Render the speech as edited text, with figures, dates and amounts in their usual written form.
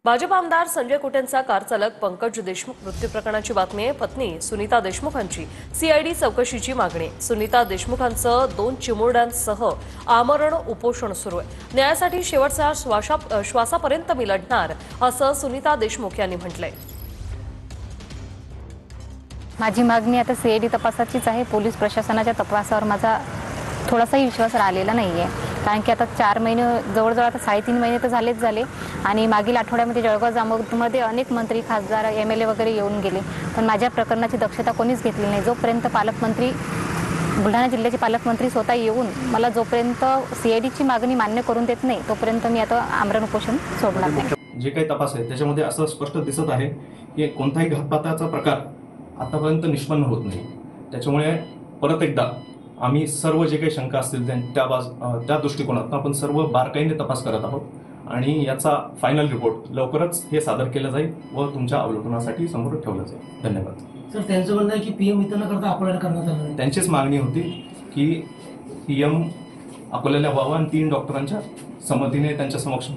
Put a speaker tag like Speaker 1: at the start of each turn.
Speaker 1: भाजप आमदार संजय कुटेंचा कार चालक पंकज देशमुख मृत्यू प्रकरणाची बातमी आहे। पत्नी सुनीता देशमुखांची सीआयडी चौकशीची मागणी। सुनीता देशमुखांचं 2 चिमुरड्यांसह आमरण उपोषण सुरू आहे। न्यायासाठी शेवटच्या श्वासापर्यंत मी लढणार असं सुनीता देशमुख यांनी म्हटलंय।
Speaker 2: माझी मागणी आता सीआयडी तपासाचीच आहे। पोलीस प्रशासनाच्या तपासावर माझा थोडासाही विश्वास राहिलेला नाहीये, कारण की आता 4 महिने जवळजवळ आता 3.5 महिने तर झालेच झाले आणि मागील आठवड्यामध्ये जळगाव जामोदमध्ये अनेक मंत्री, खासदार, एमएलए वगैरे येऊन गेले, पण माझ्या प्रकरणाची दक्षता कोणीच घेतली नाही। जोपर्यंत पालकमंत्री, बुलढाणा जिल्ह्याचे पालकमंत्री स्वतः येऊन मला जोपर्यंत सीआयडीची मागणी मान्य करून देत नाही तोपर्यंत मी आता आमरण उपोषण सोडणार नाही।
Speaker 3: जे काही तपास आहे त्याच्यामध्ये असं स्पष्ट दिसत आहे की कोणताही घातपाताचा प्रकार आतापर्यंत निष्पन्न होत नाही। त्याच्यामुळे परत एकदा आम्ही सर्व जे काही शंका असतील त्या दृष्टिकोनातून आपण सर्व बारकाईने तपास करत आहोत आणि याचा फायनल रिपोर्ट लवकरच हे सादर केलं जाईल व तुमच्या अवलोकनासाठी समोर ठेवलं जाईल। धन्यवाद।
Speaker 4: सर, त्यांचं म्हणणं आहे की पीएम इथं न करता अकोल्याला करण्यात आलं।
Speaker 3: त्यांचीच मागणी होती की पीएम अकोल्याला व्हावं आणि 3 डॉक्टरांच्या संमतीने त्यांच्या समक्ष